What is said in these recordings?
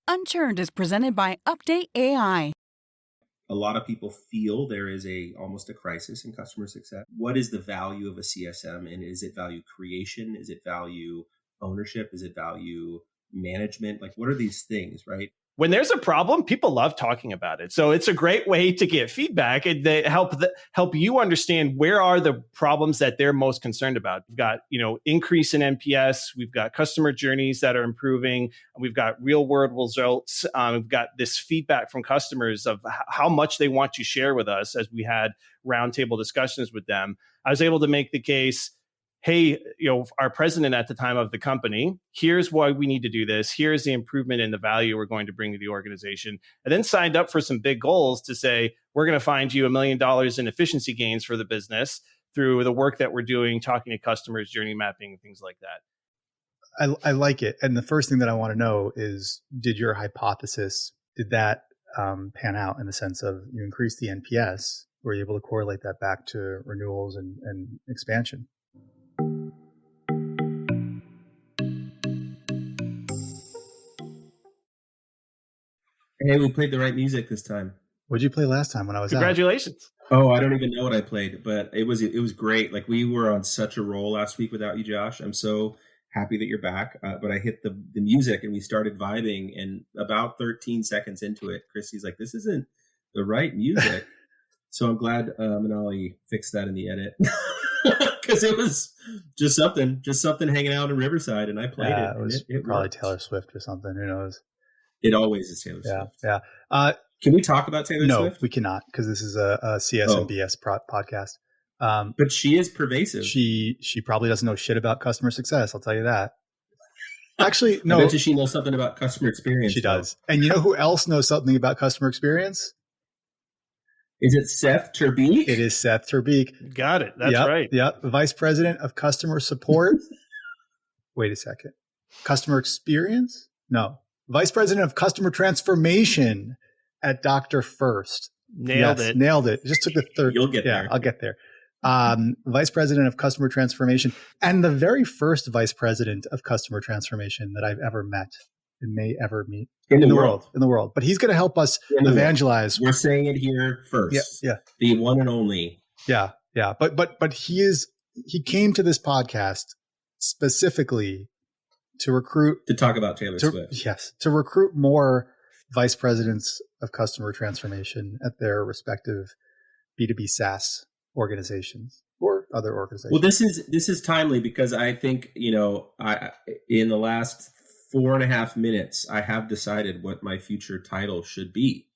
Unturned is presented by UpdateAI. A lot of people feel there is almost a crisis in customer success. What is the value of a CSM, and is it value creation? Is it value ownership? Is it value management? Like, what are these things, right? When there's a problem, people love talking about it. So it's a great way to get feedback and they help you understand where are the problems that they're most concerned about. We've got, increase in NPS. We've got customer journeys that are improving. We've got real world results. We've got this feedback from customers of how much they want to share with us as we had roundtable discussions with them. I was able to make the case, hey, our president at the time of the company, here's why we need to do this. Here's the improvement in the value we're going to bring to the organization. And then signed up for some big goals to say, we're going to find you $1 million in efficiency gains for the business through the work that we're doing, talking to customers, journey mapping, things like that. I like it. And the first thing that I want to know is, did that pan out in the sense of you increased the NPS? Were you able to correlate that back to renewals and expansion? Hey, we played the right music this time. What did you play last time when I was Congratulations. out? Oh, I don't even know what I played, but it was great. Like, we were on such a roll last week without you, Josh. I'm so happy that you're back. But I hit the music and we started vibing, and about 13 seconds into it, Christy's like, this isn't the right music. So I'm glad Manali fixed that in the edit. Because it was just something hanging out in Riverside, and I played it. It was probably Taylor Swift or something. Who knows? It always is Taylor Swift. Yeah. Can we talk about Taylor Swift? No, we cannot, because this is a CS and BS podcast. But she is pervasive. She probably doesn't know shit about customer success. I'll tell you that. Actually, no. I bet you she knows something about customer experience. She does. And you know who else knows something about customer experience? Is it Seth Terbeek? It is Seth Terbeek. Got it. That's right. Yep. Vice President of Customer Support. Wait a second. Customer Experience? No. Vice President of Customer Transformation at DrFirst. Nailed it. It just took the third. You'll get there. I'll get there. Vice President of Customer Transformation, and the very first Vice President of Customer Transformation that I've ever met and may ever meet in the world. In the world. But he's going to help us evangelize. We're saying it here first. Yeah. The one and only. Yeah. But he came to this podcast specifically to talk about Taylor Swift. Yes, to recruit more vice presidents of customer transformation at their respective B2B SaaS organizations or other organizations. Well, this is timely because I think, I in the last 4.5 minutes, I have decided what my future title should be.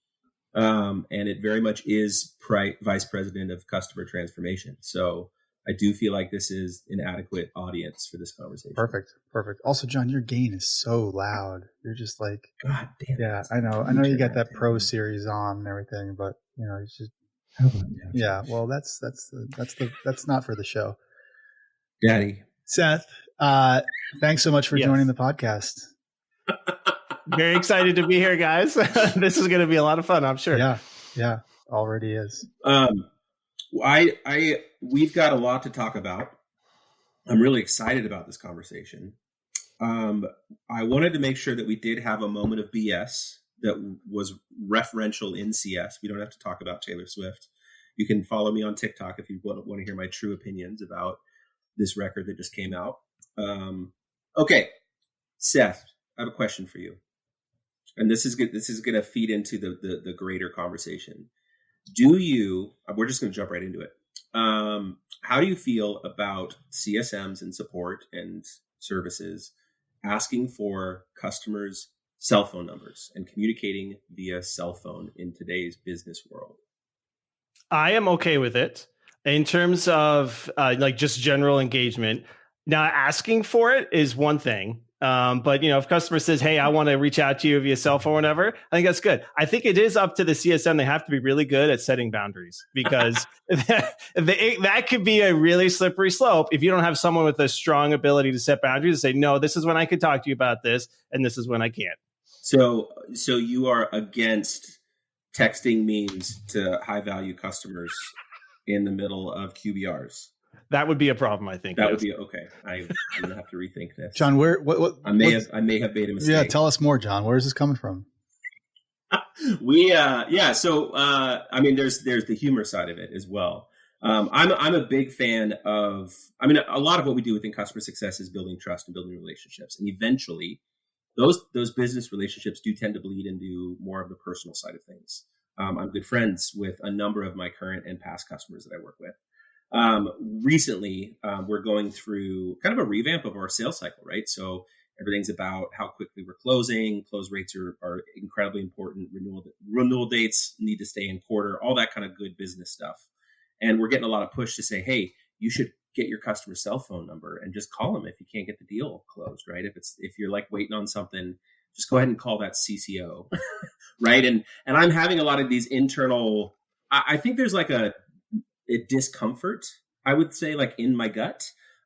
And it very much is Vice President of Customer Transformation. So I do feel like this is an adequate audience for this conversation. Perfect. Also, John, your gain is so loud. You're just like, God damn. Yeah, I know you got that Pro series on and everything, but it's just, yeah. Well, that's not for the show. Daddy. Seth, thanks so much for joining the podcast. Very excited to be here, guys. This is going to be a lot of fun, I'm sure. Yeah, already is. We've got a lot to talk about. I'm really excited about this conversation. I wanted to make sure that we did have a moment of BS that was referential in CS. We don't have to talk about Taylor Swift. You can follow me on TikTok if you want to hear my true opinions about this record that just came out. Okay, Seth, I have a question for you. And this is good. This is going to feed into the greater conversation. We're just going to jump right into it. How do you feel about CSMs and support and services asking for customers' cell phone numbers and communicating via cell phone in today's business world? I am okay with it in terms of just general engagement. Now, asking for it is one thing. But if customer says, hey, I want to reach out to you via cell phone or whatever, I think that's good. I think it is up to the CSM. They have to be really good at setting boundaries because that could be a really slippery slope if you don't have someone with a strong ability to set boundaries and say, no, this is when I can talk to you about this, and this is when I can't. So you are against texting memes to high value customers in the middle of QBRs? That would be a problem, I think. That would be okay. I'm gonna have to rethink this. John, what I may have made a mistake. Yeah, tell us more, John. Where is this coming from? So I mean, there's the humor side of it as well. I'm a big fan of. I mean, a lot of what we do within customer success is building trust and building relationships, and eventually, those business relationships do tend to bleed into more of the personal side of things. I'm good friends with a number of my current and past customers that I work with. Recently, we're going through kind of a revamp of our sales cycle, right? So everything's about how quickly we're closing. Close rates are incredibly important. Renewal dates need to stay in quarter, all that kind of good business stuff. And we're getting a lot of push to say, hey, you should get your customer's cell phone number and just call them if you can't get the deal closed, right? If you're like waiting on something, just go ahead and call that CCO, right? And I'm having a lot of these internal. I think there's like a discomfort, I would say, like in my gut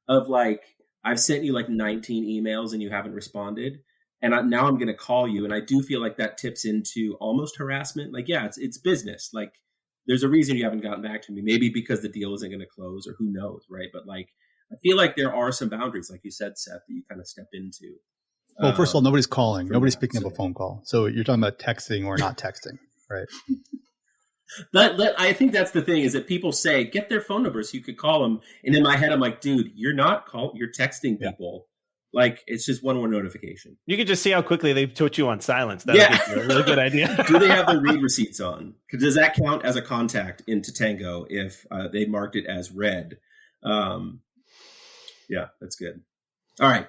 of like, I've sent you like 19 emails and you haven't responded. And now I'm going to call you. And I do feel like that tips into almost harassment. Like, yeah, it's business. Like there's a reason you haven't gotten back to me. Maybe because the deal isn't going to close or who knows. Right. But like, I feel like there are some boundaries, like you said, Seth, that you kind of step into. Well, first of all, nobody's calling. Nobody's picking up a phone call. So you're talking about texting or not texting, right? I think that's the thing is that people say, get their phone number so you could call them. And in my head, I'm like, dude, you're texting people. Yeah. Like, it's just one more notification. You could just see how quickly they put you on silence. That would be a really good idea. Do they have the read receipts on? Does that count as a contact into Tango if they marked it as read? Yeah, that's good. All right.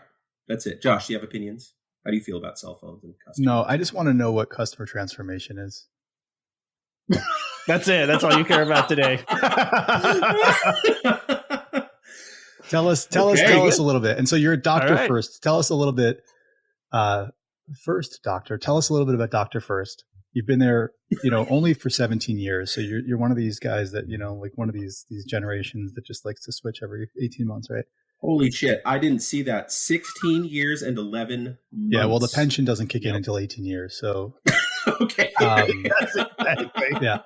That's it. Josh, do you have opinions? How do you feel about cell phones and customers? No, I just want to know what customer transformation is. That's it. That's all you care about today. Tell us a little bit. And so you're a doctor first. Tell us a little bit. First, doctor, tell us a little bit about DrFirst. You've been there, only for 17 years. So you're one of these guys that, like one of these generations that just likes to switch every 18 months, right? Holy shit. I didn't see that. 16 years and 11 months. Yeah, well, the pension doesn't kick in until 18 years. So, okay. Yeah.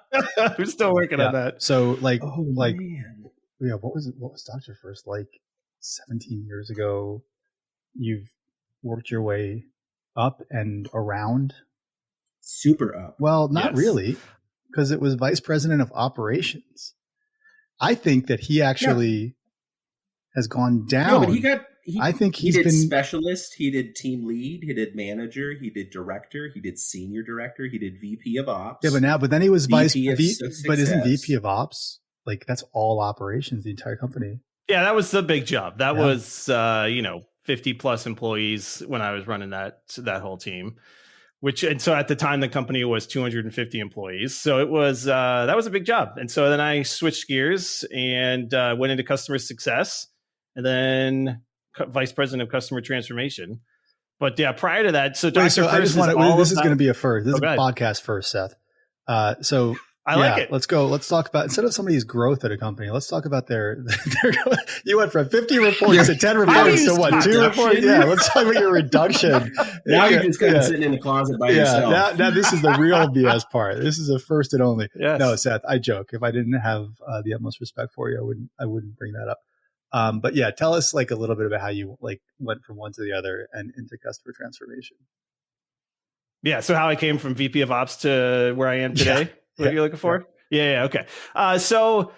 We're still working on that. So man. Yeah, what was DrFirst like 17 years ago? You've worked your way up and around. Super up. Well, not really, because it was vice president of operations. I think that he actually has gone down. No, but I think he did specialist, he did team lead, he did manager, he did director, he did senior director, he did VP of ops. Yeah, but then he was but isn't VP of ops, like that's all operations, the entire company. Yeah, that was the big job. That was 50 plus employees when I was running that whole team. And so at the time the company was 250 employees. So it was that was a big job. And so then I switched gears and went into customer success and then vice president of customer transformation. But yeah, prior to that, so this is going to be a first. This is a podcast first, Seth. So I like it. Let's go. Let's talk about, instead of somebody's growth at a company, let's talk about their you went from 50 reports to 10 reports to what? 2 reports? Yeah. Let's talk about your reduction. Now you're just kind of sitting in the closet by yourself. Now this is the real BS part. This is a first and only. Yes. No, Seth, I joke. If I didn't have the utmost respect for you, I wouldn't bring that up. But yeah, tell us like a little bit about how you like went from one to the other and into customer transformation. Yeah. So how I came from VP of Ops to where I am today. Yeah. What you're looking for? Yeah. Okay. So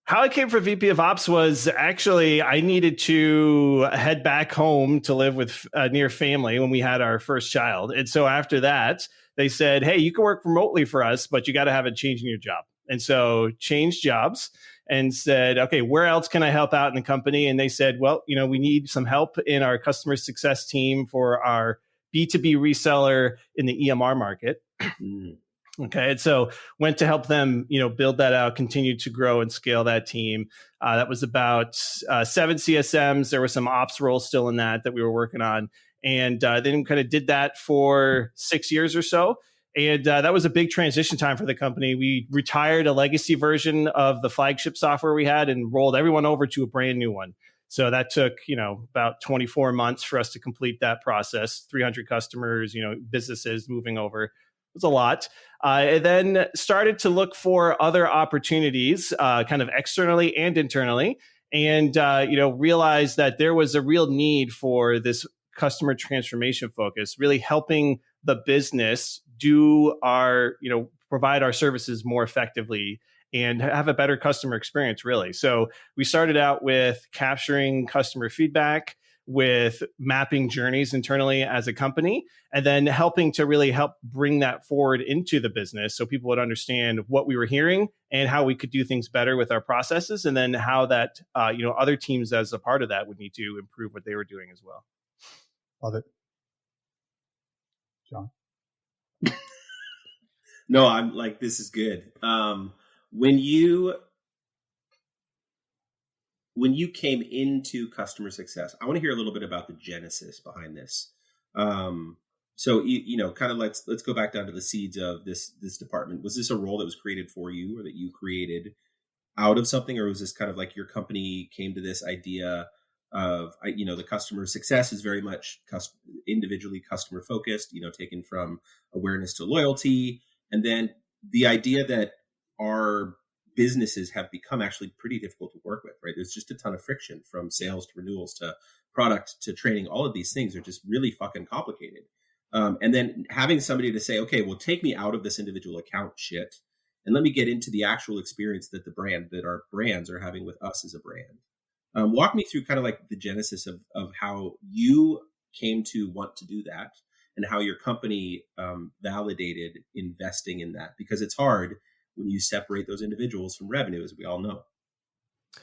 how I came from VP of Ops was actually I needed to head back home to live with near family when we had our first child. And so after that, they said, hey, you can work remotely for us, but you got to have a change in your job. And so changed jobs and said, okay, where else can I help out in the company? And they said, well, we need some help in our customer success team for our B2B reseller in the EMR market. Okay. And so went to help them, build that out, continue to grow and scale that team. That was about 7 CSMs. There were some ops roles still in that we were working on. And then kind of did that for 6 years or so. And that was a big transition time for the company. We retired a legacy version of the flagship software we had and rolled everyone over to a brand new one. So that took, about 24 months for us to complete that process. 300 customers, businesses moving over. It was a lot. And then started to look for other opportunities, kind of externally and internally. and realized that there was a real need for this customer transformation focus, really helping the business do provide our services more effectively and have a better customer experience, really. So we started out with capturing customer feedback, with mapping journeys internally as a company, and then helping to really help bring that forward into the business so people would understand what we were hearing and how we could do things better with our processes, and then how that other teams as a part of that would need to improve what they were doing as well. Love it. John? No, I'm like, this is good. When you came into customer success, I want to hear a little bit about the genesis behind this. So kind of let's go back down to the seeds of this department. Was this a role that was created for you, or that you created out of something, or was this kind of like your company came to this idea of the customer success is very much individually customer focused, taken from awareness to loyalty, and then the idea that our businesses have become actually pretty difficult to work with, right? There's just a ton of friction, from sales to renewals to product to training. All of these things are just really fucking complicated. And then having somebody to say, okay, well, take me out of this individual account shit and let me get into the actual experience that our brands are having with us as a brand. Walk me through kind of like the genesis of how you came to want to do that, and how your company validated investing in that, because it's hard when you separate those individuals from revenue, as we all know.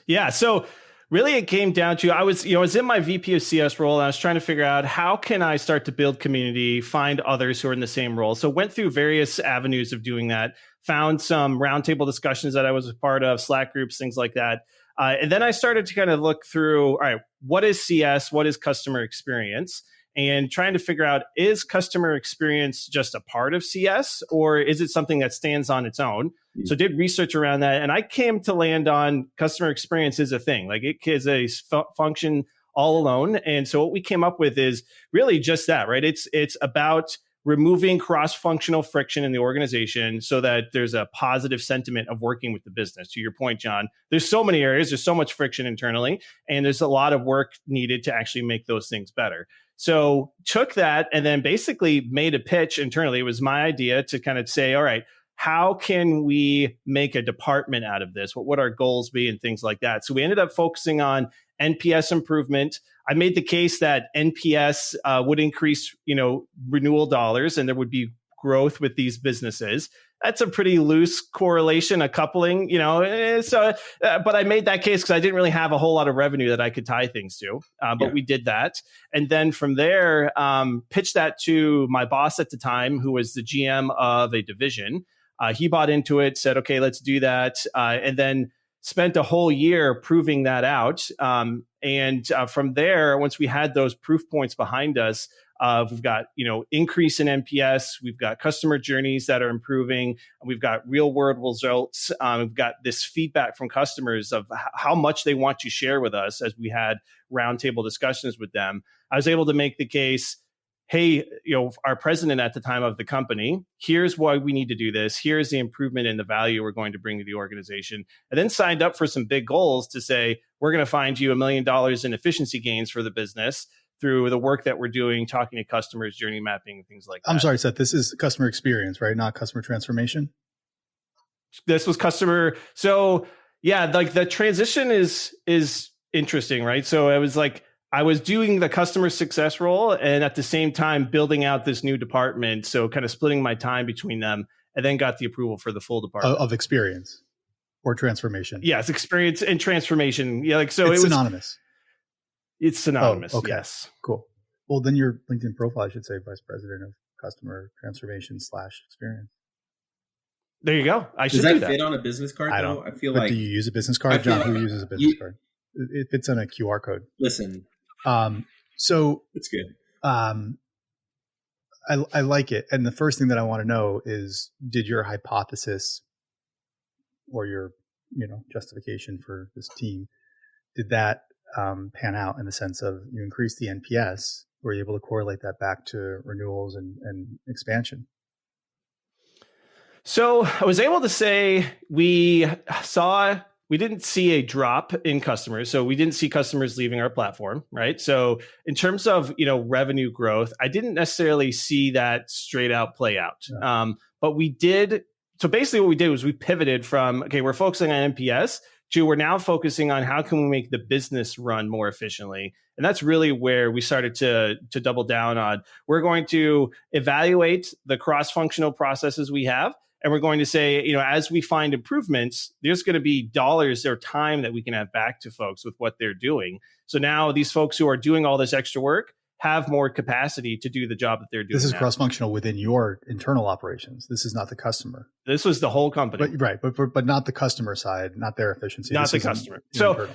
Yeah. So really it came down to, I was in my VP of CS role, and I was trying to figure out how can I start to build community, find others who are in the same role. So went through various avenues of doing that, found some roundtable discussions that I was a part of, Slack groups, things like that. And then I started to kind of look through, all right, what is CS? What is customer experience? And trying to figure out, is customer experience just a part of CS, or is it something that stands on its own? Mm-hmm. So did research around that, and I came to land on customer experience is a thing. Like, it is a function all alone. And so what we came up with is really just that, right? It's about removing cross-functional friction in the organization so that there's a positive sentiment of working with the business. To your point, John, there's so many areas, there's so much friction internally, and there's a lot of work needed to actually make those things better. So took that and then basically made a pitch internally. It was my idea to kind of say, all right, how can we make a department out of this? What would our goals be and things like that? So we ended up focusing on NPS improvement. I made the case that NPS would increase, renewal dollars, and there would be growth with these businesses. That's a pretty loose correlation, a coupling, but I made that case because I didn't really have a whole lot of revenue that I could tie things to, but we did that. And then from there, pitched that to my boss at the time, who was the GM of a division. He bought into it, said, okay, let's do that. And then spent a whole year proving that out. And from there, once we had those proof points behind us, we've got, increase in NPS. We've got customer journeys that are improving. We've got real world results. We've got this feedback from customers of how much they want to share with us as we had roundtable discussions with them. I was able to make the case, hey, our president at the time of the company, here's why we need to do this. Here's the improvement in the value we're going to bring to the organization. And then signed up for some big goals to say, we're going to find you $1 million in efficiency gains for the business through the work that we're doing, talking to customers, journey mapping, things like that. I'm sorry, Seth, this is customer experience, right? Not customer transformation? This was customer. So yeah, like the transition is interesting, right? So I was doing the customer success role and at the same time building out this new department. So kind of splitting my time between them, and then got the approval for the full department. Of experience or transformation? Yes, experience and transformation. Yeah, it's synonymous. It's synonymous. Oh, okay. Yes. Cool. Well, then your LinkedIn profile should say Vice President of Customer Transformation / Experience. There you go. I should do that. Does that fit on a business card? I don't. I feel like. Do you use a business card, John? Who uses a business card? It fits on a QR code. Listen. So it's good. I like it. And the first thing that I want to know is, did your hypothesis or your, justification for this team, did that pan out in the sense of you increased the NPS? Were you able to correlate that back to renewals and expansion? So I was able to say we we didn't see a drop in customers. So we didn't see customers leaving our platform, right? So in terms of, revenue growth, I didn't necessarily see that straight out play out. Yeah. But we did. So basically what we did was we pivoted from, okay, we're focusing on NPS to we're now focusing on how can we make the business run more efficiently. And that's really where we started to double down on. We're going to evaluate the cross-functional processes we have. And we're going to say, as we find improvements, there's going to be dollars or time that we can have back to folks with what they're doing. So now these folks who are doing all this extra work have more capacity to do the job that they're doing. This is now. cross-functional within your internal operations. This is not the customer. This was the whole company. But not the customer side, not their efficiency. Not the customer. So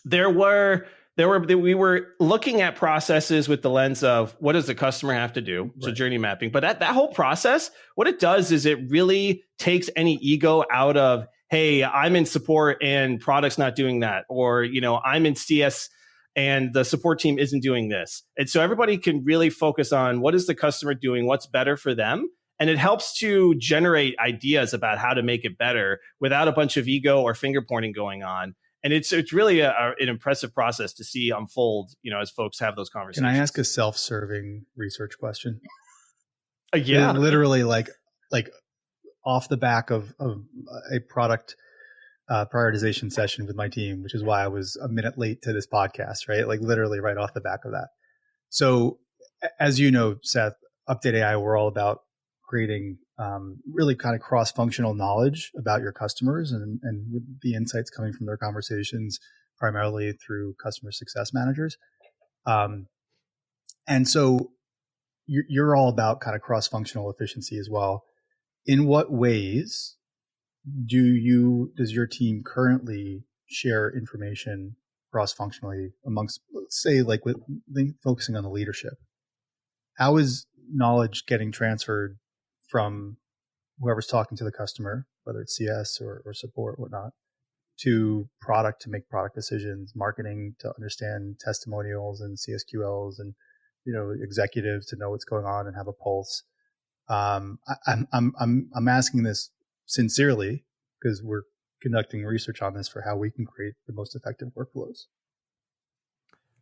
we were looking at processes with the lens of what does the customer have to do? So journey mapping. But that whole process, what it does is it really takes any ego out of, hey, I'm in support and product's not doing that. Or, I'm in CS and the support team isn't doing this. And so everybody can really focus on what is the customer doing, what's better for them. And it helps to generate ideas about how to make it better without a bunch of ego or finger pointing going on. And it's really an impressive process to see unfold, as folks have those conversations. Can I ask a self-serving research question? Yeah. Literally like off the back of a product prioritization session with my team, which is why I was a minute late to this podcast, right? Like literally right off the back of that. So as you know, Seth, UpdateAI, we're all about creating really kind of cross-functional knowledge about your customers and with the insights coming from their conversations, primarily through customer success managers. And so you're all about kind of cross-functional efficiency as well. In what ways does your team currently share information cross-functionally amongst, let's say, like focusing on the leadership? How is knowledge getting transferred from whoever's talking to the customer, whether it's CS or support or whatnot, to product to make product decisions, marketing to understand testimonials and CSQLs, and executives to know what's going on and have a pulse? I'm asking this sincerely because we're conducting research on this for how we can create the most effective workflows.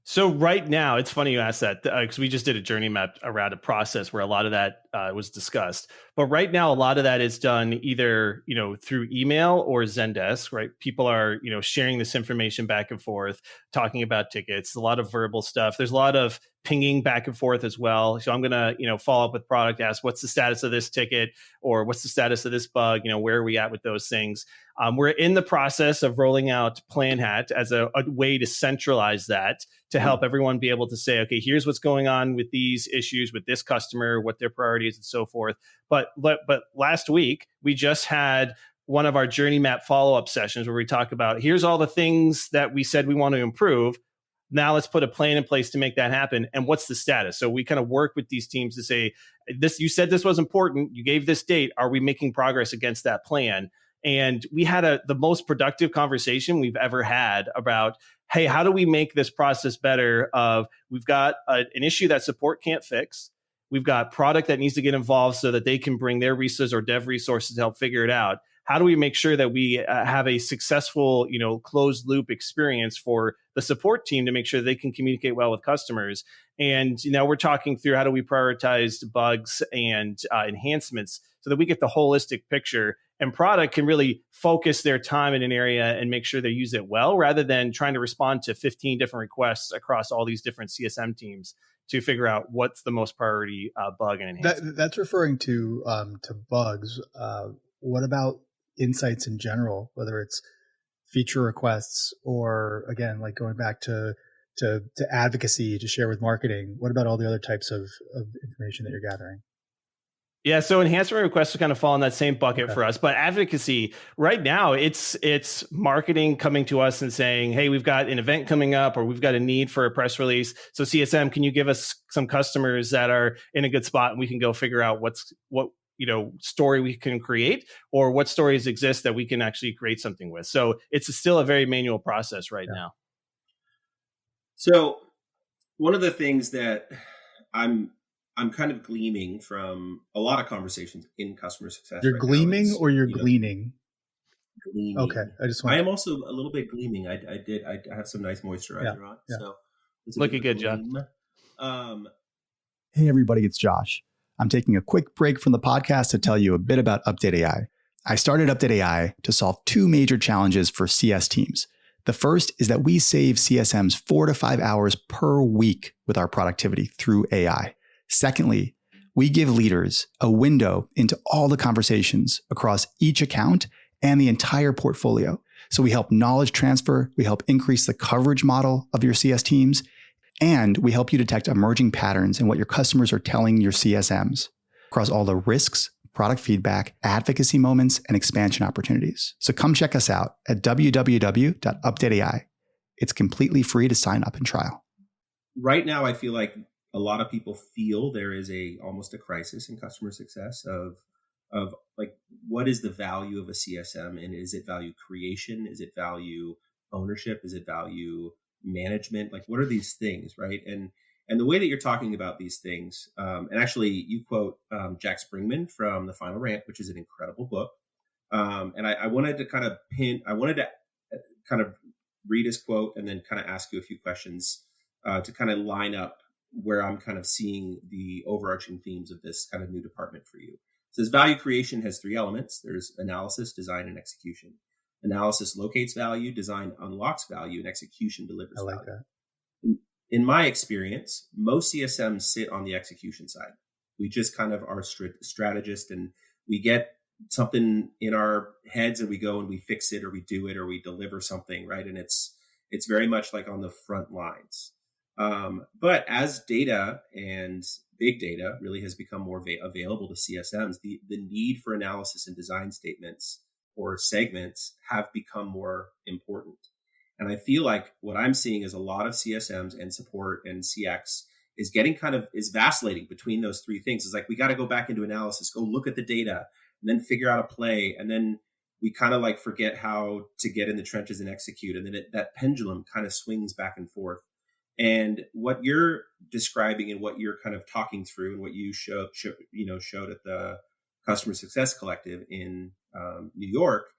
So right now, it's funny you asked that because we just did a journey map around a process where a lot of that was discussed. But right now, a lot of that is done either through email or Zendesk. Right, people are sharing this information back and forth, talking about tickets. A lot of verbal stuff. There's a lot of pinging back and forth as well. So I'm gonna follow up with product, ask what's the status of this ticket or what's the status of this bug. Where are we at with those things? We're in the process of rolling out Plan Hat as a way to centralize that to help everyone be able to say, okay, here's what's going on with these issues with this customer, what their priorities and so forth. But last week, we just had one of our journey map follow-up sessions where we talk about here's all the things that we said we want to improve. Now let's put a plan in place to make that happen. And what's the status? So we kind of work with these teams to say, this, you said this was important. You gave this date. Are we making progress against that plan? And we had the most productive conversation we've ever had about, hey, how do we make this process better? We've got an issue that support can't fix. We've got product that needs to get involved so that they can bring their resources or dev resources to help figure it out. How do we make sure that we have a successful, closed loop experience for the support team to make sure they can communicate well with customers? And we're talking through how do we prioritize bugs and enhancements so that we get the holistic picture, and product can really focus their time in an area and make sure they use it well, rather than trying to respond to 15 different requests across all these different CSM teams to figure out what's the most priority bug and enhancement. That's referring to bugs. What about insights in general, whether it's feature requests or, again, like going back to advocacy to share with marketing? What about all the other types of information that you're gathering? Yeah, so enhancement requests kind of fall in that same bucket for us. But advocacy, right now, it's marketing coming to us and saying, hey, we've got an event coming up or we've got a need for a press release. So CSM, can you give us some customers that are in a good spot and we can go figure out what story we can create or what stories exist that we can actually create something with. So it's still a very manual process right now. So one of the things that I'm kind of gleaming from a lot of conversations in customer success. You're gleaming or you're gleaning? gleaming. Okay, I am also a little bit gleaming. I have some nice moisturizer on, so it's looking good, John. Hey everybody, it's Josh. I'm taking a quick break from the podcast to tell you a bit about UpdateAI. I started UpdateAI to solve two major challenges for CS teams. The first is that we save CSMs 4 to 5 hours per week with our productivity through AI. Secondly, we give leaders a window into all the conversations across each account and the entire portfolio. So we help knowledge transfer, we help increase the coverage model of your CS teams, and we help you detect emerging patterns in what your customers are telling your CSMs across all the risks, product feedback, advocacy moments, and expansion opportunities. So come check us out at www.updateai. It's completely free to sign up and trial. Right now, I feel like a lot of people feel there is almost a crisis in customer success of like, what is the value of a CSM, and is it value creation? Is it value ownership? Is it value management? Like, what are these things, right? And the way that you're talking about these things, and actually you quote Jack Springman from The Final Rant, which is an incredible book. And I wanted to kind of read his quote and then kind of ask you a few questions to kind of line up where I'm kind of seeing the overarching themes of this kind of new department for you. It says value creation has 3 elements. There's analysis, design, and execution. Analysis locates value, design unlocks value, and execution delivers value. That. In my experience, most CSMs sit on the execution side. We just kind of are strategists, and we get something in our heads and we go and we fix it, or we do it, or we deliver something, right? And it's very much like on the front lines. But as data and big data really has become more available to CSMs, the need for analysis and design statements or segments have become more important. And I feel like what I'm seeing is a lot of CSMs and support and CX is vacillating between those 3 things. It's like, we got to go back into analysis, go look at the data, and then figure out a play. And then we kind of like forget how to get in the trenches and execute. And then that pendulum kind of swings back and forth. And what you're describing and what you're kind of talking through and what you showed at the Customer Success Collective in New York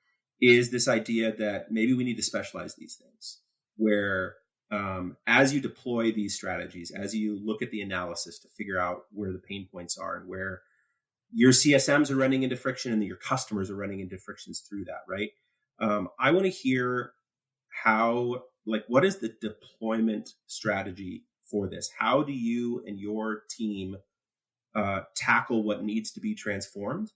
is this idea that maybe we need to specialize these things, where as you deploy these strategies, as you look at the analysis to figure out where the pain points are and where your CSMs are running into friction and your customers are running into frictions through that, right? I want to hear what is the deployment strategy for this? How do you and your team tackle what needs to be transformed?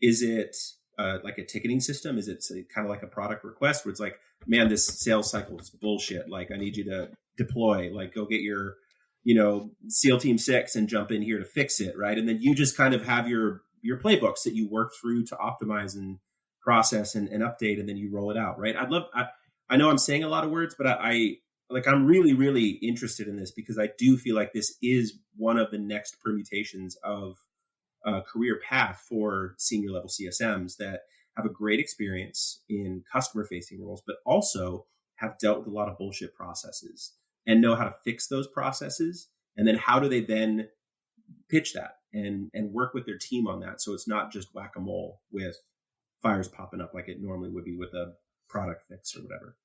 Is it like a ticketing system? Is it kind of like a product request where it's like, man, this sales cycle is bullshit. Like, I need you to deploy, like, go get your, SEAL Team 6 and jump in here to fix it, right? And then you just kind of have your playbooks that you work through to optimize and process and update, and then you roll it out, right? I know I'm saying a lot of words, but I'm really, really interested in this because I do feel like this is one of the next permutations of a career path for senior level CSMs that have a great experience in customer facing roles, but also have dealt with a lot of bullshit processes and know how to fix those processes. And then how do they then pitch that and work with their team on that? So it's not just whack-a-mole with fires popping up like it normally would be with a product fix or whatever.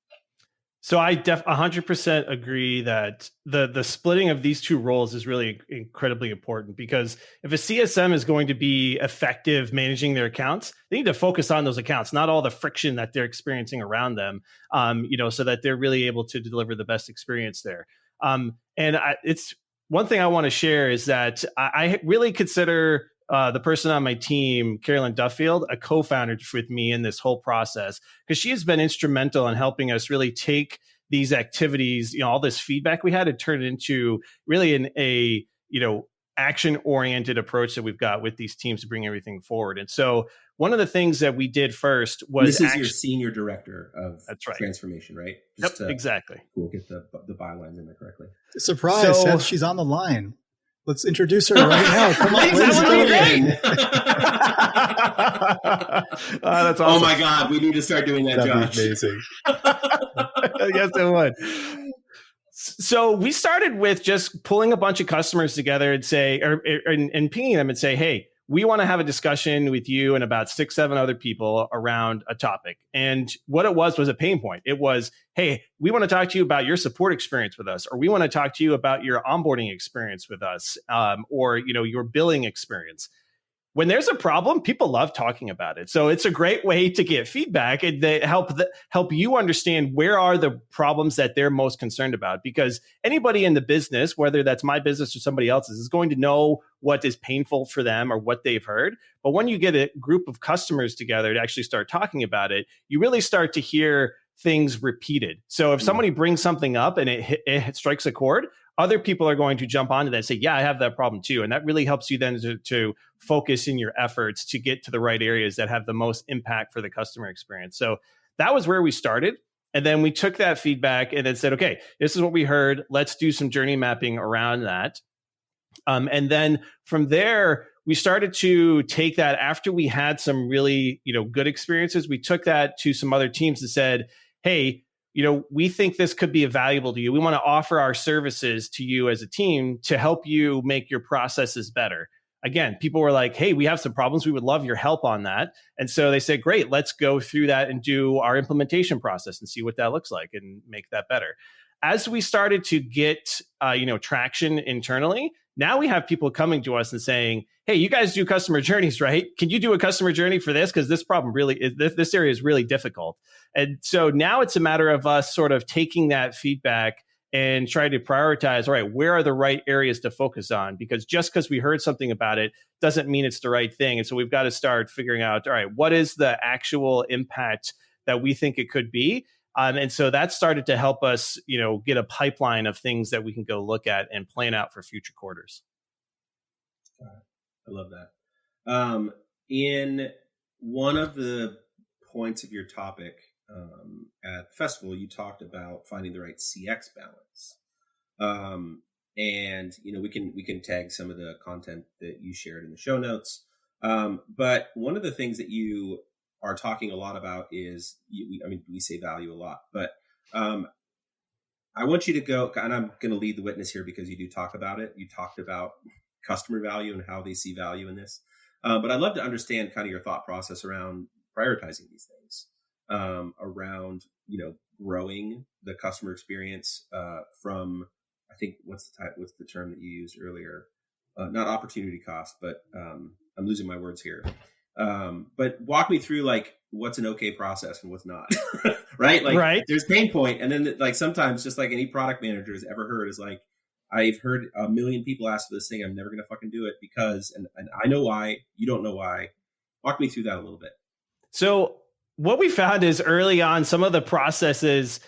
So I 100% agree that the splitting of these 2 roles is really incredibly important, because if a CSM is going to be effective managing their accounts, they need to focus on those accounts, not all the friction that they're experiencing around them, so that they're really able to deliver the best experience there. It's one thing I want to share is that I really consider the person on my team, Carolyn Duffield, a co-founder with me in this whole process, because she has been instrumental in helping us really take these activities, all this feedback we had, and turn it into really action-oriented approach that we've got with these teams to bring everything forward. And so one of the things that we did first was this is your senior director of transformation, right? Exactly. We'll get the bylines in there correctly. Surprise, Seth, she's on the line. Let's introduce her right now. Come on, ladies and gentlemen. That's awesome. Oh my God, we need to start doing that, That'd Josh. be amazing. Yes, it would. So we started with just pulling a bunch of customers together and say, and pinging them and say, hey, we want to have a discussion with you and about 6, 7 other people around a topic. And what it was a pain point. It was, hey, we want to talk to you about your support experience with us, or we want to talk to you about your onboarding experience with us, or your billing experience. When there's a problem, people love talking about it. So it's a great way to get feedback and they help you understand where are the problems that they're most concerned about. Because anybody in the business, whether that's my business or somebody else's, is going to know what is painful for them or what they've heard. But when you get a group of customers together to actually start talking about it, you really start to hear things repeated. So if somebody brings something up and it strikes a chord, other people are going to jump onto that and say, yeah, I have that problem too. And that really helps you then to focus in your efforts to get to the right areas that have the most impact for the customer experience. So that was where we started. And then we took that feedback and then said, okay, this is what we heard. Let's do some journey mapping around that. And then from there, we started to take that after we had some really, good experiences. We took that to some other teams and said, hey, we think this could be valuable to you. We want to offer our services to you as a team to help you make your processes better. Again, people were like, hey, we have some problems. We would love your help on that. And so they said, great, let's go through that and do our implementation process and see what that looks like and make that better. As we started to get, traction internally, now we have people coming to us and saying, hey, you guys do customer journeys, right? Can you do a customer journey for this? Because this problem this area is really difficult. And so now it's a matter of us sort of taking that feedback and try to prioritize, all right, where are the right areas to focus on? Because just because we heard something about it doesn't mean it's the right thing. And so we've got to start figuring out, all right, what is the actual impact that we think it could be? And so that started to help us, get a pipeline of things that we can go look at and plan out for future quarters. I love that. In one of the points of your topic at the festival, you talked about finding the right CX balance. And we can tag some of the content that you shared in the show notes. But one of the things that you are talking a lot about is, we say value a lot, but I want you to go, and I'm going to lead the witness here because you do talk about it. You talked about customer value and how they see value in this. But I'd love to understand kind of your thought process around prioritizing these things, around, growing the customer experience from, I think, what's the term that you used earlier? Not opportunity cost, but I'm losing my words here. But walk me through what's an okay process and what's not, right? Right. There's pain point. And then sometimes just like any product manager has ever heard is I've heard a million people ask for this thing. I'm never going to fucking do it because, and I know why, you don't know why. Walk me through that a little bit. So what we found is early on, some of the processes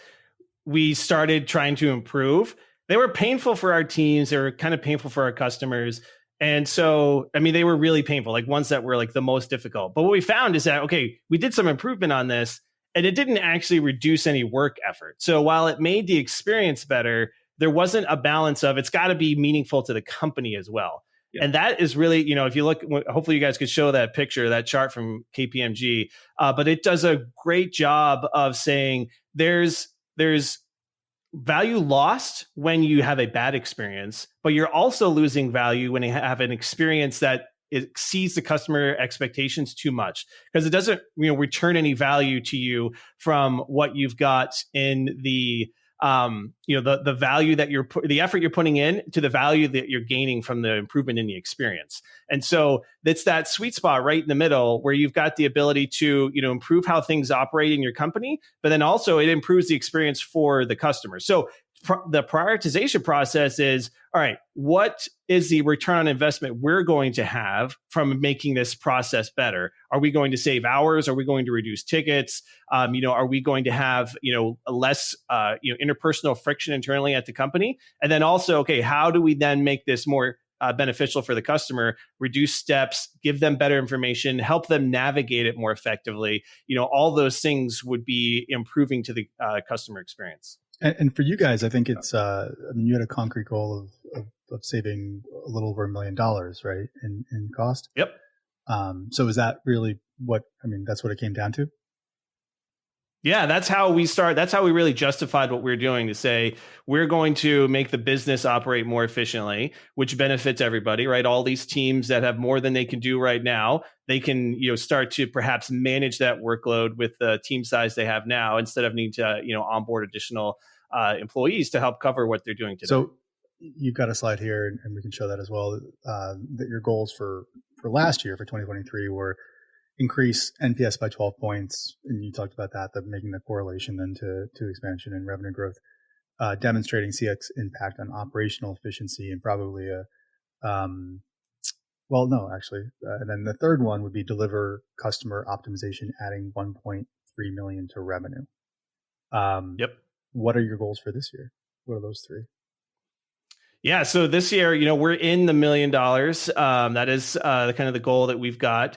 we started trying to improve, they were painful for our teams. They were kind of painful for our customers. And so, they were really painful, ones that were the most difficult. But what we found is that, okay, we did some improvement on this and it didn't actually reduce any work effort. So while it made the experience better, there wasn't a balance of it's got to be meaningful to the company as well. Yeah. And that is really, if you look, hopefully you guys could show that picture, that chart from KPMG, but it does a great job of saying there's value lost when you have a bad experience, but you're also losing value when you have an experience that exceeds the customer expectations too much, because it doesn't return any value to you from what you've got in the the value that the effort you're putting in to the value that you're gaining from the improvement in the experience. And so it's that sweet spot right in the middle where you've got the ability to, improve how things operate in your company, but then also it improves the experience for the customer. So the prioritization process is, all right, what is the return on investment we're going to have from making this process better? Are we going to save hours? Are we going to reduce tickets? Are we going to have, less, interpersonal friction internally at the company? And then also, okay, how do we then make this more beneficial for the customer, reduce steps, give them better information, help them navigate it more effectively? All those things would be improving to the customer experience. And for you guys, I think it's, you had a concrete goal of saving a little over $1 million, right? In cost. Yep. So is that really that's what it came down to? Yeah, that's how we start. That's how we really justified what we're doing, to say we're going to make the business operate more efficiently, which benefits everybody, right? All these teams that have more than they can do right now, they can, start to perhaps manage that workload with the team size they have now, instead of needing to, onboard additional employees to help cover what they're doing today. So you've got a slide here, and we can show that as well, that your goals for last year, for 2023, were increase NPS by 12 points. And you talked about that, making the correlation then to expansion and revenue growth, demonstrating CX impact on operational efficiency, and probably and then the third one would be deliver customer optimization, adding 1.3 million to revenue. Yep. What are your goals for this year? What are those three? Yeah, so this year, we're in the $1 million. That is kind of the goal that we've got.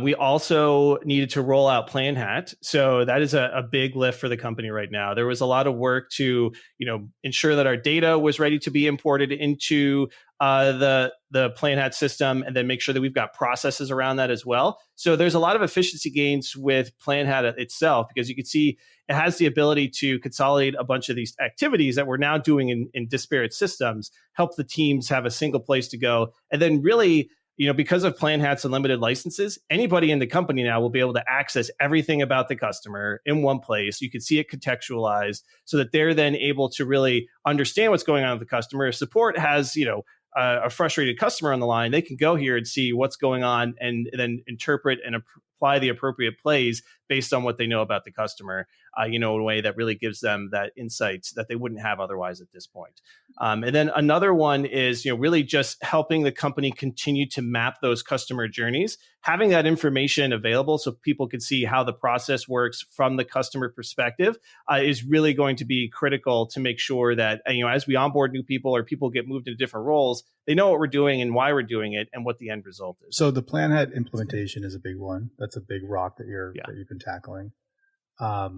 We also needed to roll out PlanHat, so that is a big lift for the company right now. There was a lot of work to, ensure that our data was ready to be imported into the PlanHat system, and then make sure that we've got processes around that as well. So there's a lot of efficiency gains with PlanHat itself, because you can see it has the ability to consolidate a bunch of these activities that we're now doing in disparate systems, help the teams have a single place to go. And then really, because of PlanHat's unlimited licenses, anybody in the company now will be able to access everything about the customer in one place. You can see it contextualized, so that they're then able to really understand what's going on with the customer. If support has, a frustrated customer on the line, they can go here and see what's going on, and then interpret and apply the appropriate plays based on what they know about the customer, in a way that really gives them that insights that they wouldn't have otherwise at this point. And then another one is, really just helping the company continue to map those customer journeys, having that information available so people can see how the process works from the customer perspective, is really going to be critical to make sure that, as we onboard new people or people get moved into different roles, they know what we're doing and why we're doing it and what the end result is. So the PlanHat implementation is a big one. That's a big rock that you've been tackling. I'd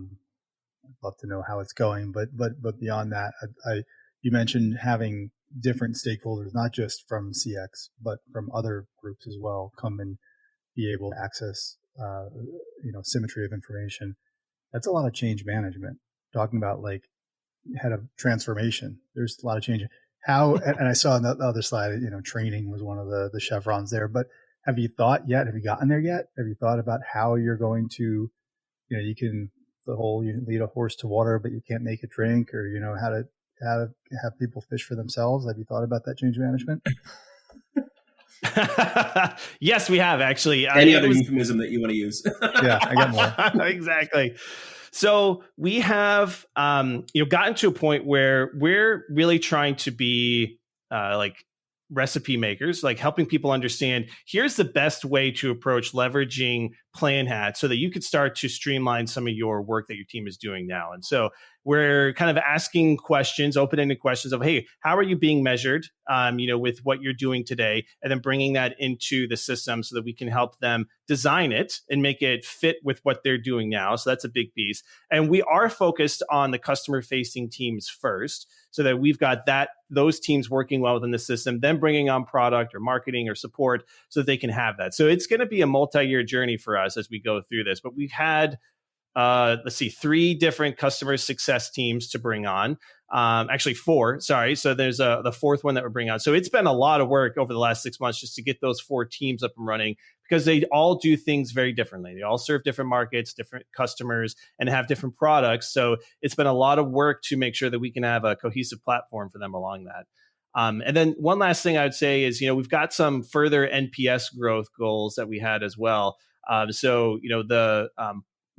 love to know how it's going, but beyond that, you mentioned having different stakeholders, not just from CX, but from other groups as well, come and be able to access, symmetry of information. That's a lot of change management. Talking about like head of transformation, there's a lot of change. How, and I saw on the other slide, training was one of the chevrons there, but have you thought yet? Have you gotten there yet? Have you thought about how you're going to, you can, you lead a horse to water, but you can't make it drink, or, how to have people fish for themselves? Have you thought about that change management? Yes, we have, actually. Any other euphemism that you want to use? Yeah, I got more. Exactly. So we have, gotten to a point where we're really trying to be like recipe makers, like helping people understand, here's the best way to approach leveraging PlanHat so that you could start to streamline some of your work that your team is doing now. And so we're kind of asking questions, open-ended questions of, hey, how are you being measured, with what you're doing today, and then bringing that into the system so that we can help them design it and make it fit with what they're doing now. So that's a big piece. And we are focused on the customer-facing teams first, so that we've got those teams working well within the system, then bringing on product or marketing or support so that they can have that. So it's going to be a multi-year journey for us as we go through this. But we've had, 3 different customer success teams to bring on. Actually 4, sorry. So there's the 4th one that we're bringing on. So it's been a lot of work over the last 6 months just to get those 4 teams up and running, because they all do things very differently. They all serve different markets, different customers, and have different products. So it's been a lot of work to make sure that we can have a cohesive platform for them along that. And then one last thing I would say is, we've got some further NPS growth goals that we had as well.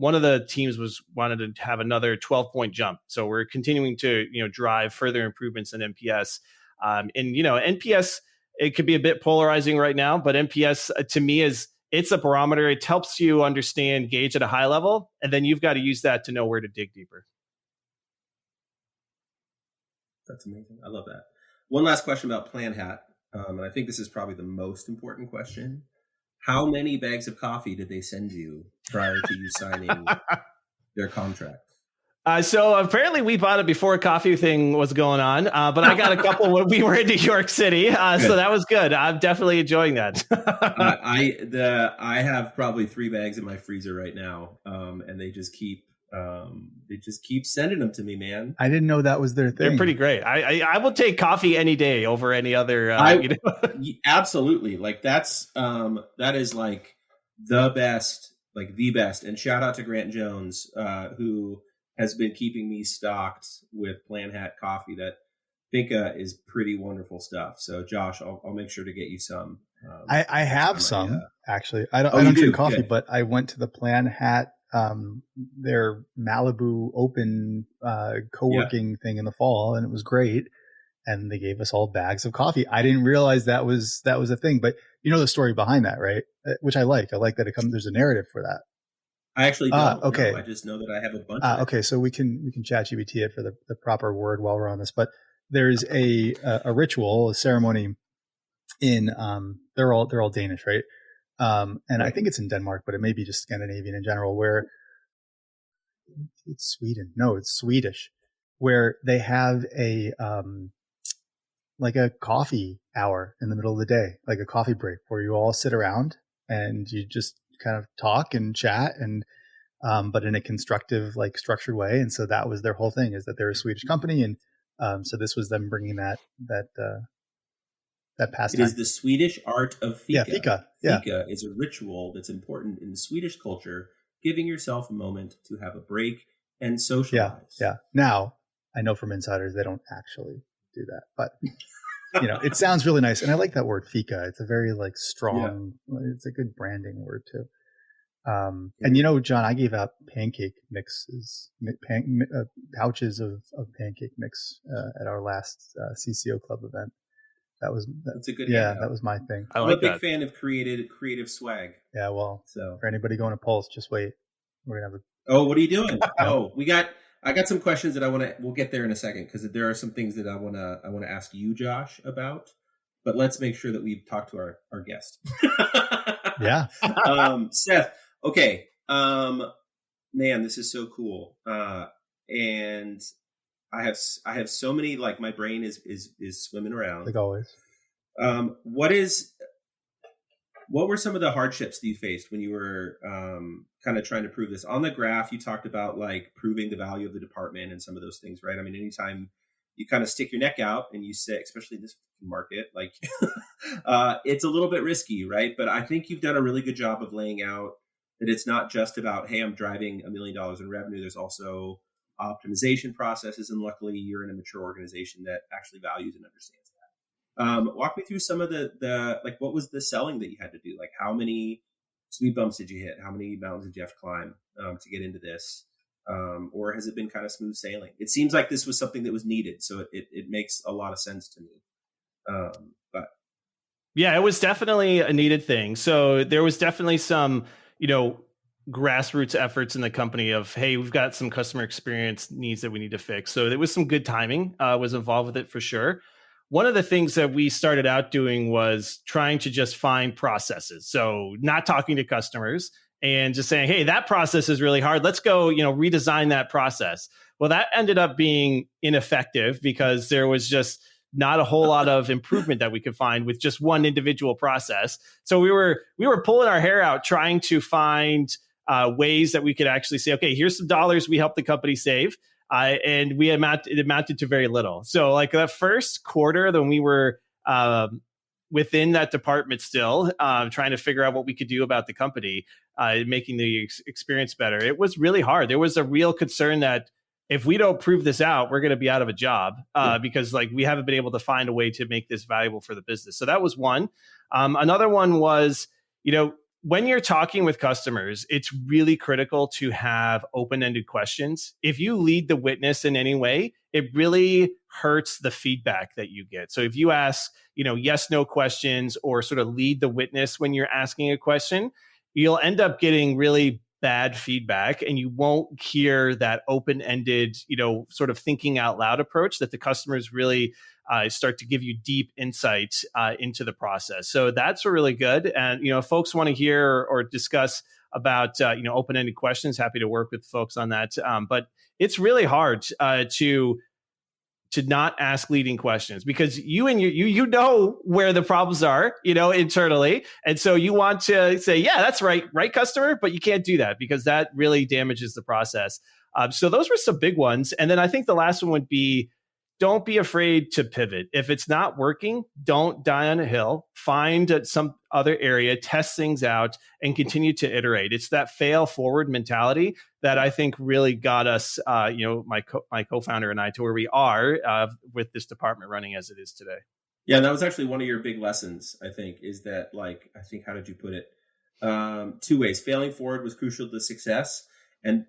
One of the teams wanted to have another 12-point jump. So we're continuing to, drive further improvements in NPS. NPS, it could be a bit polarizing right now, but NPS to me it's a barometer. It helps you understand, gauge at a high level, and then you've got to use that to know where to dig deeper. That's amazing. I love that. One last question about PlanHat, and I think this is probably the most important question. How many bags of coffee did they send you prior to you signing their contract? So apparently we bought it before a coffee thing was going on, but I got a couple when we were in New York City, so that was good. I'm definitely enjoying that. I have probably 3 bags in my freezer right now, and they just keep They just keep sending them to me, man. I didn't know that was their thing. They're pretty great. I will take coffee any day over any other. Absolutely. Like that is like the best, And shout out to Grant Jones, who has been keeping me stocked with Plan Hat coffee. That Finca is pretty wonderful stuff. So Josh, I'll make sure to get you some. I have some actually. I don't drink coffee, Good. but I went to the Plan Hat, their Malibu open co-working thing in the fall, and it was great. And they gave us all bags of coffee. I didn't realize that was a thing, but you know the story behind that, right? Which I like. I like that there's a narrative for that. I actually don't. Okay. No, I just know that I have a bunch. Of okay, so we can ChatGPT it for the proper word while we're on this. But there's a ritual, a ceremony in they're all Danish, right? And I think it's in Denmark, but it may be just Scandinavian in general, where it's Sweden. No, it's Swedish, where they have a like a coffee hour in the middle of the day, like a coffee break where you all sit around and you just kind of talk and chat and but in a constructive, like structured way. And so that was their whole thing, is that they're a Swedish company. And so this was them bringing that pastime. It is the Swedish art of fika. Yeah, fika. Yeah. Fika is a ritual that's important in the Swedish culture, giving yourself a moment to have a break and socialize. Yeah. Now, I know from insiders they don't actually do that, but it sounds really nice. And I like that word fika. It's a very like strong, it's a good branding word too. And John, I gave out pancake mixes, pouches of pancake mix at our last CCO Club event. That's a good yeah, hangout. That was my thing. I'm a big fan of creative swag. Yeah, well, so for anybody going to Pulse, just wait. We're gonna have Oh, what are you doing? I got some questions that we'll get there in a second, because there are some things that I want to ask you, Josh, about. But let's make sure that we talk to our guest. Yeah. Seth. Okay. Man, this is so cool. And I have so many, like, my brain is swimming around. Like always. What were some of the hardships that you faced when you were kind of trying to prove this? On the graph, you talked about like proving the value of the department and some of those things, right? I mean, anytime you kind of stick your neck out and you say, especially in this market, like it's a little bit risky, right? But I think you've done a really good job of laying out that it's not just about, hey, I'm driving $1 million in revenue. There's also optimization processes. And luckily you're in a mature organization that actually values and understands that. Walk me through some of the like, what was the selling that you had to do? Like, how many speed bumps did you hit? How many mountains did you have to climb to get into this? Or has it been kind of smooth sailing? It seems like this was something that was needed. So it makes a lot of sense to me. But yeah, it was definitely a needed thing. So there was definitely some, grassroots efforts in the company of, hey, we've got some customer experience needs that we need to fix. So there was some good timing was involved with it for sure. One of the things that we started out doing was trying to just find processes. So not talking to customers and just saying, hey, that process is really hard. Let's go, redesign that process. Well, that ended up being ineffective because there was just not a whole lot of improvement that we could find with just one individual process. So we were pulling our hair out trying to find ways that we could actually say, okay, here's some dollars we helped the company save. And it amounted to very little. So like that first quarter, when we were within that department still trying to figure out what we could do about the company, making the experience better, it was really hard. There was a real concern that if we don't prove this out, we're going to be out of a job because like we haven't been able to find a way to make this valuable for the business. So that was one. Another one was, when you're talking with customers, it's really critical to have open-ended questions. If you lead the witness in any way, it really hurts the feedback that you get. So if you ask, yes, no questions or sort of lead the witness when you're asking a question, you'll end up getting really bad feedback and you won't hear that open-ended, sort of thinking out loud approach that the customers really start to give you deep insights into the process. So that's really good. And, if folks want to hear or discuss about, open-ended questions, happy to work with folks on that. But it's really hard to not ask leading questions because you know where the problems are, internally. And so you want to say, yeah, that's right, customer, but you can't do that because that really damages the process. So those were some big ones. And then I think the last one would be, don't be afraid to pivot. If it's not working, don't die on a hill. Find some other area, test things out, and continue to iterate. It's that fail forward mentality that I think really got us, my co-founder and I, to where we are with this department running as it is today. Yeah, that was actually one of your big lessons, I think, is that, how did you put it? 2 ways. Failing forward was crucial to success, and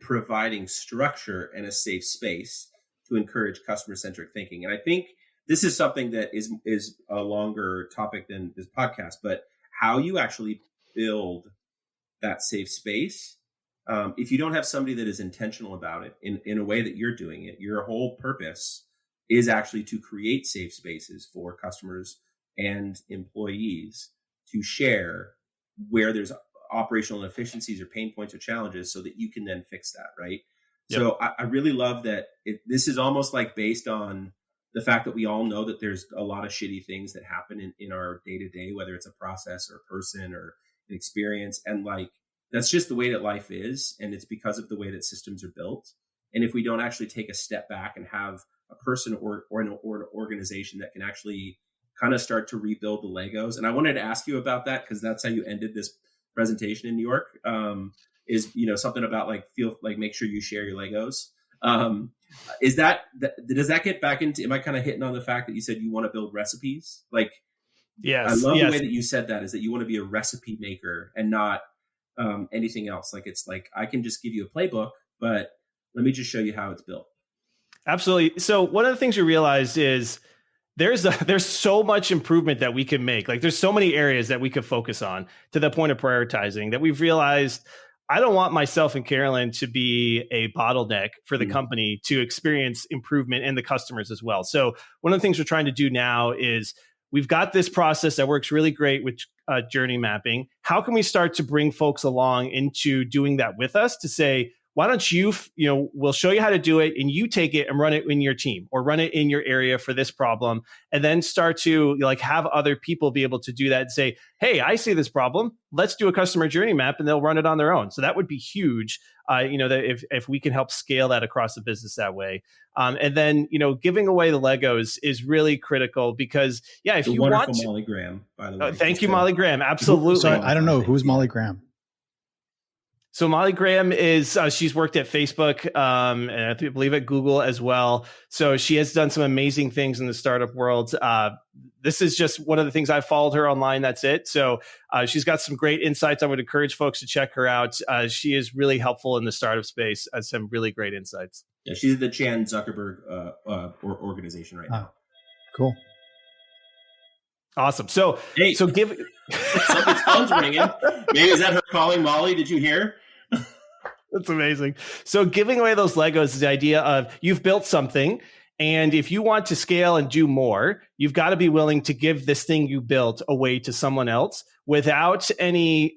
providing structure and a safe space to encourage customer-centric thinking. And I think this is something that is a longer topic than this podcast, but how you actually build that safe space. If you don't have somebody that is intentional about it in a way that you're doing it, your whole purpose is actually to create safe spaces for customers and employees to share where there's operational inefficiencies or pain points or challenges, so that you can then fix that, right? Yep. So I really love that this is almost like based on the fact that we all know that there's a lot of shitty things that happen in our day-to-day, whether it's a process or a person or an experience. And that's just the way that life is. And it's because of the way that systems are built. And if we don't actually take a step back and have a person or an organization that can actually kind of start to rebuild the Legos. And I wanted to ask you about that, because that's how you ended this presentation in New York. Is something about make sure you share your Legos. Does that get back into? Am I kind of hitting on the fact that you said you want to build recipes? Yes, I love the way that you said that. Is that you want to be a recipe maker and not anything else? I can just give you a playbook, but let me just show you how it's built. Absolutely. So one of the things we realized is there's so much improvement that we can make. There's so many areas that we could focus on, to the point of prioritizing, that we've realized I don't want myself and Carolyn to be a bottleneck for the company to experience improvement and the customers as well. So one of the things we're trying to do now is we've got this process that works really great with journey mapping. How can we start to bring folks along into doing that with us, to say, why don't you, we'll show you how to do it, and you take it and run it in your team or run it in your area for this problem, and then start to have other people be able to do that and say, hey, I see this problem. Let's do a customer journey map, and they'll run it on their own. So that would be huge. That if we can help scale that across the business that way. And then, giving away the Legos is really critical, because if you want to, Molly Graham, by the way. Thank you, Molly Graham. Absolutely. Sorry, I don't know. Who's Molly Graham? So Molly Graham is, she's worked at Facebook, and I believe at Google as well. So she has done some amazing things in the startup world. This is just one of the things. I followed her online. That's it. So she's got some great insights. I would encourage folks to check her out. She is really helpful in the startup space. Some really great insights. Yeah, she's the Chan Zuckerberg organization right now. Cool. Awesome. So give somebody's phone's ringing. Maybe is that her calling Molly? Did you hear? That's amazing. So giving away those Legos is the idea of, you've built something, and if you want to scale and do more, you've got to be willing to give this thing you built away to someone else without any,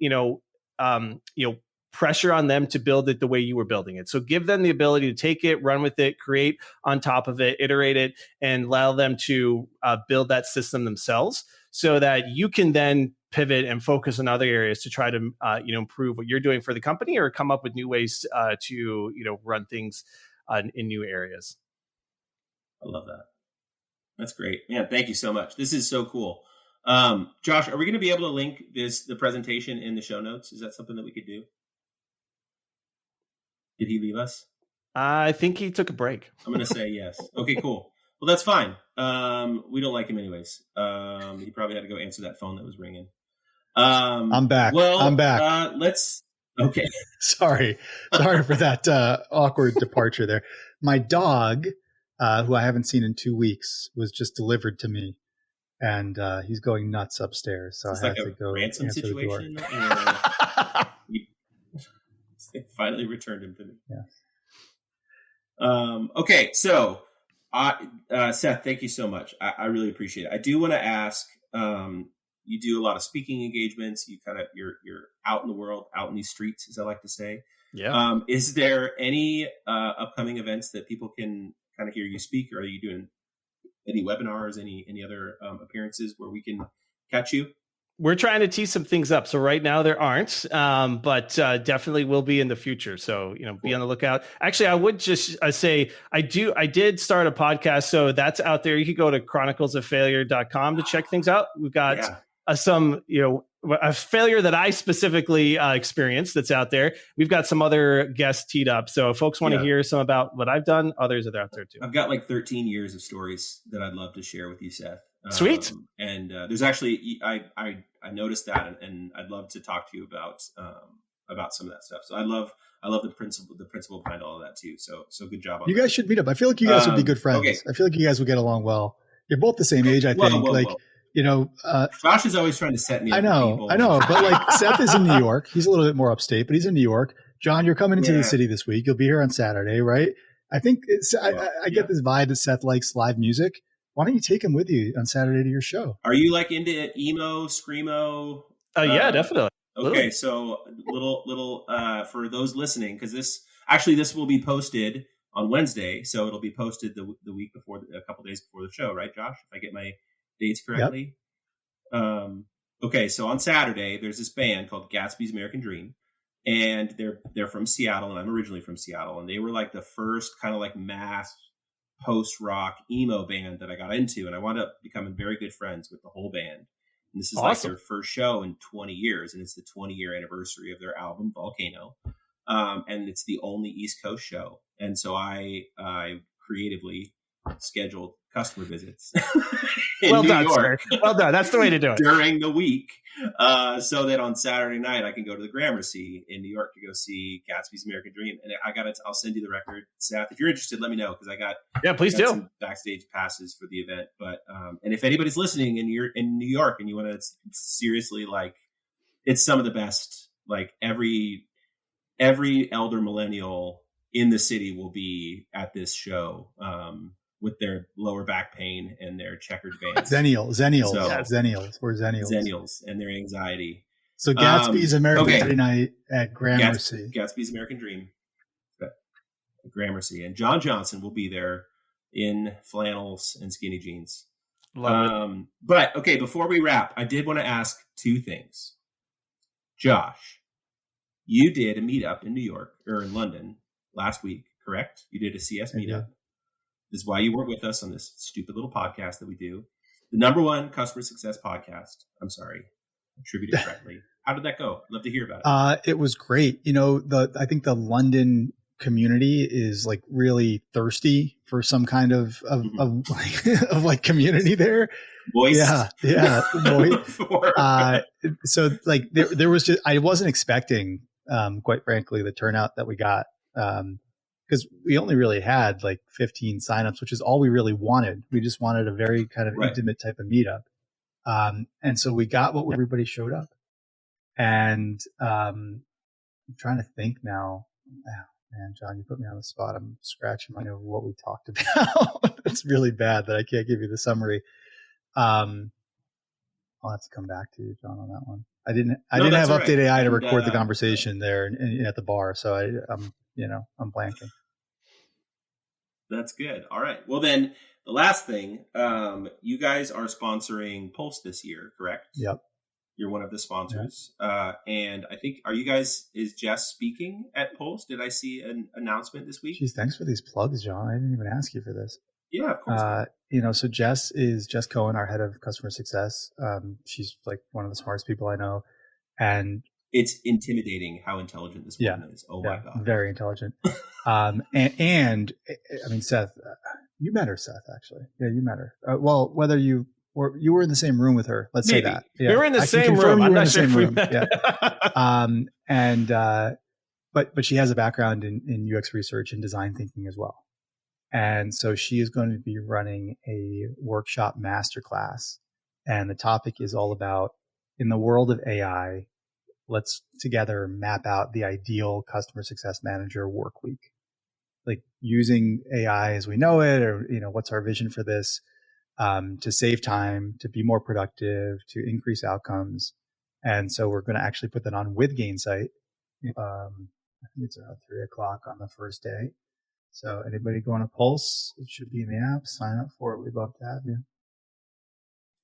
pressure on them to build it the way you were building it. So give them the ability to take it, run with it, create on top of it, iterate it, and allow them to build that system themselves, so that you can then pivot and focus on other areas to try to improve what you're doing for the company, or come up with new ways to run things in new areas. I love that. That's great. Yeah, thank you so much. This is so cool. Josh, are we going to be able to link the presentation in the show notes? Is that something that we could do? Did he leave us? I think he took a break. I'm going to say yes. Okay, cool. Well, that's fine. We don't like him anyways. He probably had to go answer that phone that was ringing. I'm back. Well, I'm back. Okay. Sorry for that awkward departure there. My dog, who I haven't seen in 2 weeks, was just delivered to me, and he's going nuts upstairs. So I have to go ransom answer situation. The door. They finally returned him to me. Yeah. Okay, so Seth, thank you so much. I really appreciate it. I do want to ask. You do a lot of speaking engagements. You're out in the world, out in these streets, as I like to say. Yeah. Is there any upcoming events that people can kind of hear you speak, or are you doing any webinars, any other appearances where we can catch you? We're trying to tee some things up. So right now there aren't, but definitely will be in the future. So, be on the lookout. Actually, I would just say I did start a podcast. So that's out there. You could go to chroniclesoffailure.com to check things out. We've got some, a failure that I specifically experienced that's out there. We've got some other guests teed up. So if folks want to hear some about what I've done, others are out there too. I've got like 13 years of stories that I'd love to share with you, Seth. Sweet. And there's actually, I noticed that, and I'd love to talk to you about some of that stuff. So I love the principle behind all of that too. So good job on you guys should meet up. I feel like you guys would be good friends. Okay. I feel like you guys would get along well. You're both the same age, I think. Josh is always trying to set me up. I know, but like Seth is in New York. He's a little bit more upstate, but he's in New York. John, you're coming into the city this week. You'll be here on Saturday, right? I think I get this vibe that Seth likes live music. Why don't you take him with you on Saturday to your show? Are you like into emo, screamo? Yeah, definitely. Okay, so little for those listening, because this will be posted on Wednesday, so it'll be posted the week before, a couple days before the show, right, Josh? If I get my dates correctly. Yep. Okay, so on Saturday there's this band called Gatsby's American Dream, and they're from Seattle, and I'm originally from Seattle, and they were like the first kind of like mass post-rock emo band that I got into, and I wound up becoming very good friends with the whole band. And this is awesome. Like their first show in 20 years, and it's the 20-year anniversary of their album Volcano, and it's the only East Coast show. And so I creatively scheduled customer visits in New York. Sir. Well done. That's the way to do it. During the week, so that on Saturday night I can go to the Gramercy in New York to go see Gatsby's American Dream. And I'll send you the record, Seth. If you're interested, let me know, because I got some backstage passes for the event. But and if anybody's listening and you're in New York and you want to seriously, like, it's some of the best. Like every elder millennial in the city will be at this show. With their lower back pain and their checkered veins. Zennials. We're Zennials. Zennials and their anxiety. So Gatsby's American Night at Gramercy. Gatsby's American Dream at Gramercy. And John Johnson will be there in flannels and skinny jeans. Love it. But, okay, before we wrap, I did want to ask two things. Josh, you did a meetup in New York, or in London, last week, correct? You did a CS meetup. This is why you weren't with us on this stupid little podcast that we do. The #1 customer success podcast. I'm sorry, attributed correctly. How did that go? I'd love to hear about it. It was great. I think the London community is like really thirsty for some kind of community there. Voice. Yeah. So like there was just, I wasn't expecting, quite frankly, the turnout that we got. Because we only really had like 15 signups, which is all we really wanted. We just wanted a very kind of intimate type of meetup. And so we got what everybody showed up. And I'm trying to think now. Oh, man, John, you put me on the spot. I'm scratching my head over what we talked about. It's really bad that I can't give you the summary. I'll have to come back to you, John, on that one. I didn't have UpdateAI to record the conversation there at the bar. So I'm blanking. That's good. All right. Well, then the last thing, you guys are sponsoring Pulse this year, correct? Yep. You're one of the sponsors. Yep. And I think, is Jess speaking at Pulse? Did I see an announcement this week? Geez, thanks for these plugs, John. I didn't even ask you for this. Yeah, of course. So Jess Cohen, our head of customer success. She's like one of the smartest people I know. And it's intimidating how intelligent this woman is. Oh my God. Very intelligent. And I mean, Seth, you met her, Seth, actually. Yeah, you met her. Well, whether you were in the same room with her, let's say that. Yeah. We were in the same room. I'm not sure if we met. Yeah. But she has a background in UX research and design thinking as well. And so she is going to be running a workshop masterclass. And the topic is all about, in the world of AI, let's together map out the ideal customer success manager work week. Like using AI as we know it, or, what's our vision for this, to save time, to be more productive, to increase outcomes. And so we're going to actually put that on with Gainsight. I think it's around 3:00 on the first day. So anybody going to Pulse, it should be in the app. Sign up for it. We'd love to have you.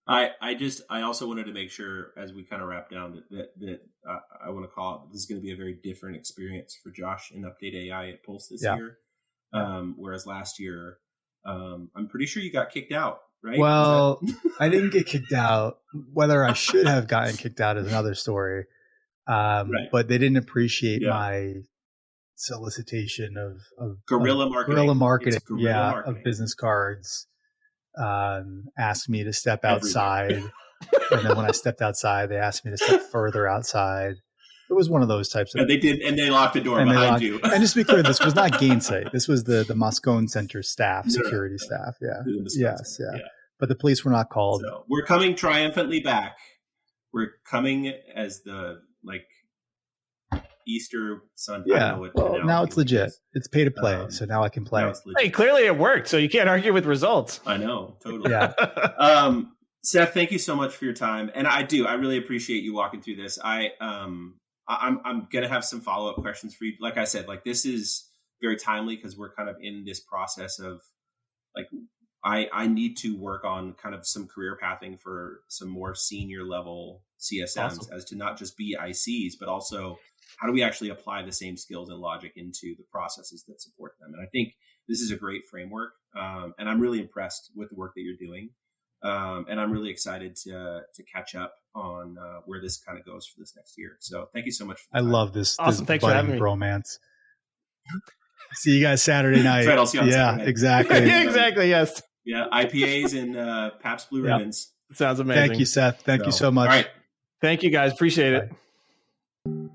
I also wanted to make sure as we kind of wrap down that I want to call it, this is going to be a very different experience for Josh in UpdateAI at Pulse this year. Whereas last year, I'm pretty sure you got kicked out, right? Well, I didn't get kicked out. Whether I should have gotten kicked out is another story. But they didn't appreciate my solicitation of guerrilla marketing. Of business cards. Asked me to step outside. And then when I stepped outside, they asked me to step further outside. It was one of those types of. And they did, and they locked the door behind you. And just to be clear, this was not Gainsight. This was the Moscone Center staff, security staff. Yeah. Yes. Yeah. But the police were not called. So we're coming triumphantly back. We're coming as the Easter Sunday. Yeah. Well, now it's legit. It's pay to play. So now I can play. Hey, clearly it worked. So you can't argue with results. I know. Totally. Yeah. Seth, thank you so much for your time. And I really appreciate you walking through this. I'm going to have some follow-up questions for you. Like I said, this is very timely because we're kind of in this process of I need to work on kind of some career pathing for some more senior level CSMs as to not just be ICs, but also how do we actually apply the same skills and logic into the processes that support them? And I think this is a great framework. And I'm really impressed with the work that you're doing. And I'm really excited to catch up on where this kind of goes for this next year. So thank you so much. I love this. Awesome. This Thanks for having me. Bromance. See you guys Saturday night. Fred, I'll see you on Saturday. Exactly. Exactly. Yes. Yeah. IPAs and Pabst Blue Ribbons. Sounds amazing. Thank you, Seth. Thank you so much. All right. Thank you guys. Appreciate it.